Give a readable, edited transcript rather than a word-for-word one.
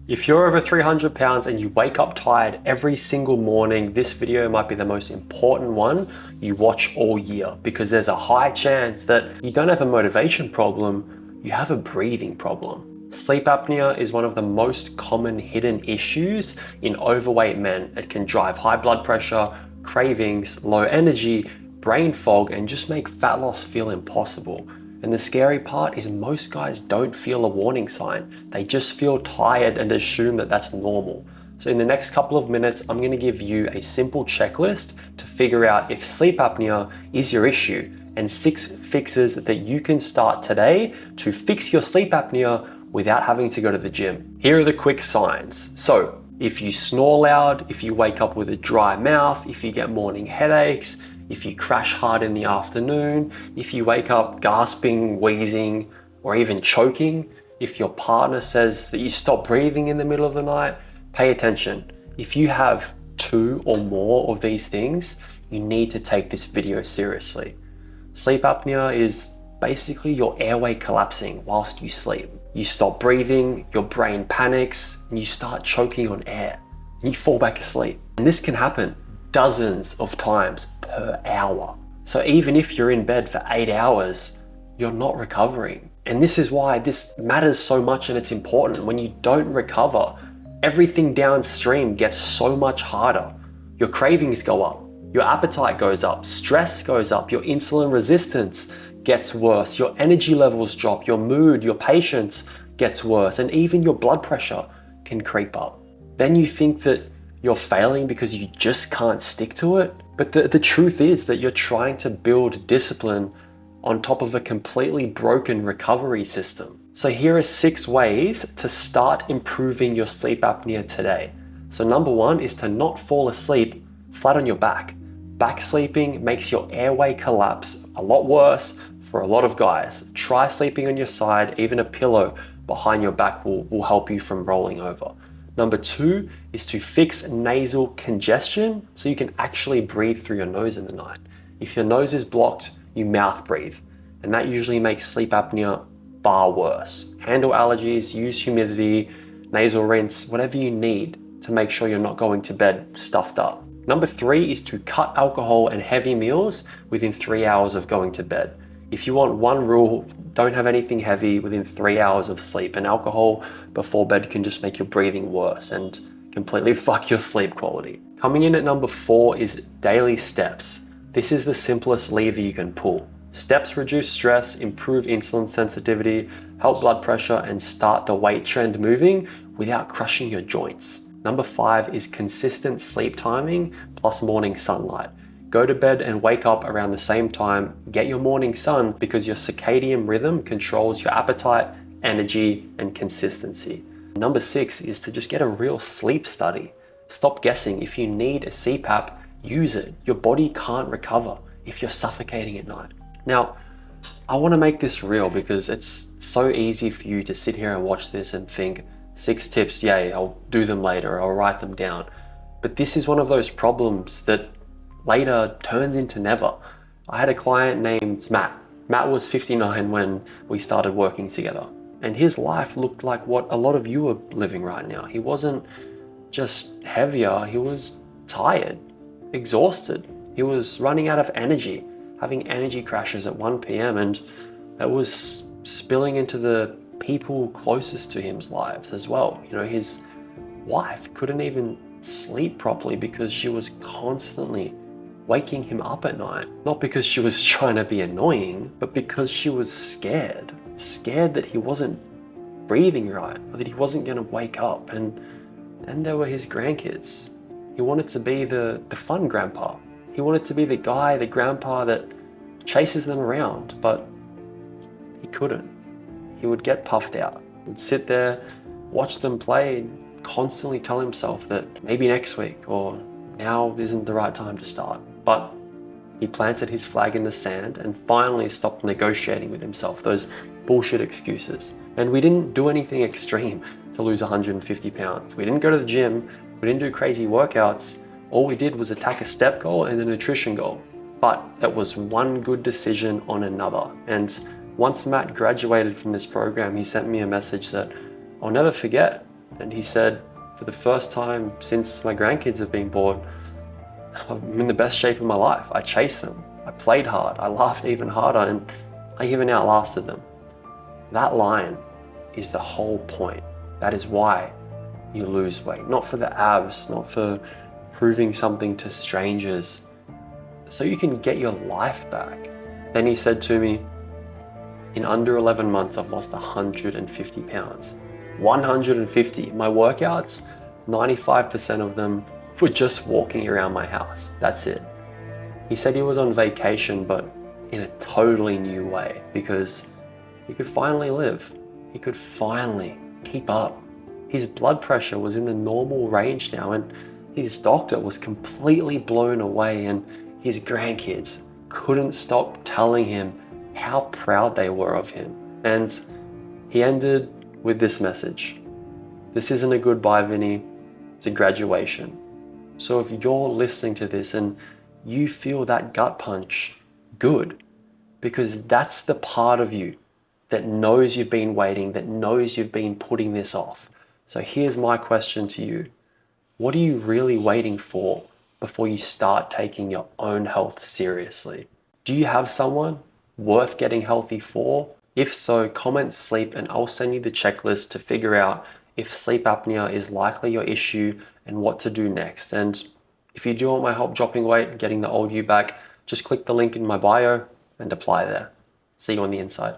If you're over 300 pounds and you wake up tired every single morning, this video might be the most important one you watch all year, because there's a high chance that you don't have a motivation problem, you have a breathing problem. Sleep apnea is one of the most common hidden issues in overweight men. It can drive high blood pressure, cravings, low energy, brain fog, and just make fat loss feel impossible. And the scary part is most guys don't feel a warning sign. They just feel tired and assume that that's normal. So in the next couple of minutes, I'm gonna give you a simple checklist to figure out if sleep apnea is your issue, and 6 fixes that you can start today to fix your sleep apnea without having to go to the gym. Here are the quick signs. So if you snore loud, if you wake up with a dry mouth, if you get morning headaches, if you crash hard in the afternoon, if you wake up gasping, wheezing, or even choking, if your partner says that you stop breathing in the middle of the night, pay attention. If you have 2 or more of these things, you need to take this video seriously. Sleep apnea is basically your airway collapsing whilst you sleep. You stop breathing, your brain panics, and you start choking on air, and you fall back asleep. And this can happen dozens of times per hour. So even if you're in bed for 8 hours, you're not recovering. And this is why this matters so much, and it's important. When you don't recover, everything downstream gets so much harder. Your cravings go up, your appetite goes up, stress goes up, your insulin resistance gets worse, your energy levels drop, your mood, your patience gets worse, and even your blood pressure can creep up. Then you think that you're failing because you just can't stick to it. But the truth is that you're trying to build discipline on top of a completely broken recovery system. So here are 6 ways to start improving your sleep apnea today. So number 1 is to not fall asleep flat on your back. Back sleeping makes your airway collapse a lot worse for a lot of guys. Try sleeping on your side. Even a pillow behind your back will help you from rolling over. Number 2 is to fix nasal congestion so you can actually breathe through your nose in the night. If your nose is blocked, you mouth breathe, and that usually makes sleep apnea far worse. Handle allergies, use humidity, nasal rinse, whatever you need to make sure you're not going to bed stuffed up. Number 3 is to cut alcohol and heavy meals within 3 hours of going to bed. If you want one rule, don't have anything heavy within 3 hours of sleep, and alcohol before bed can just make your breathing worse and completely fuck your sleep quality. Coming in at number 4 is daily steps. This is the simplest lever you can pull. Steps reduce stress, improve insulin sensitivity, help blood pressure, and start the weight trend moving without crushing your joints. Number 5 is consistent sleep timing plus morning sunlight. Go to bed and wake up around the same time. Get your morning sun, because your circadian rhythm controls your appetite, energy, and consistency. Number 6 is to just get a real sleep study. Stop guessing. If you need a CPAP, use it. Your body can't recover if you're suffocating at night. Now, I want to make this real because it's so easy for you to sit here and watch this and think, 6 tips, yay, I'll do them later, I'll write them down. But this is one of those problems that later turns into never. I had a client named Matt. Matt was 59 when we started working together, and his life looked like what a lot of you are living right now. He wasn't just heavier, he was tired, exhausted. He was running out of energy, having energy crashes at 1 p.m. and it was spilling into the people closest to him's lives as well. You know, his wife couldn't even sleep properly because she was constantly waking him up at night. Not because she was trying to be annoying, but because she was scared that he wasn't breathing right, or that he wasn't going to wake up. And then there were his grandkids. He wanted to be the fun grandpa. He wanted to be the guy, the grandpa that chases them around, but he couldn't. He would get puffed out. He would sit there, watch them play, and constantly tell himself that maybe next week or now isn't the right time to start. But he planted his flag in the sand and finally stopped negotiating with himself, those bullshit excuses. And we didn't do anything extreme to lose 150 pounds. We didn't go to the gym. We didn't do crazy workouts. All we did was attack a step goal and a nutrition goal. But it was one good decision on another. And once Matt graduated from this program, he sent me a message that I'll never forget. And he said, for the first time since my grandkids have been born, I'm in the best shape of my life. I chased them, I played hard, I laughed even harder, and I even outlasted them. That line is the whole point. That is why you lose weight. Not for the abs, not for proving something to strangers, so you can get your life back. Then he said to me, in under 11 months, I've lost 150 pounds. 150. My workouts, 95% of them were just walking around my house. That's it. He said he was on vacation, but in a totally new way, because he could finally live. He could finally keep up. His blood pressure was in the normal range now, and his doctor was completely blown away, and his grandkids couldn't stop telling him how proud they were of him. And he ended with this message. This isn't a goodbye, Vinny. It's a graduation. So if you're listening to this and you feel that gut punch, good, because that's the part of you that knows you've been waiting, that knows you've been putting this off. So here's my question to you. What are you really waiting for before you start taking your own health seriously? Do you have someone worth getting healthy for? If so, comment sleep and I'll send you the checklist to figure out if sleep apnea is likely your issue and what to do next. And if you do want my help dropping weight and getting the old you back, just click the link in my bio and apply there. See you on the inside.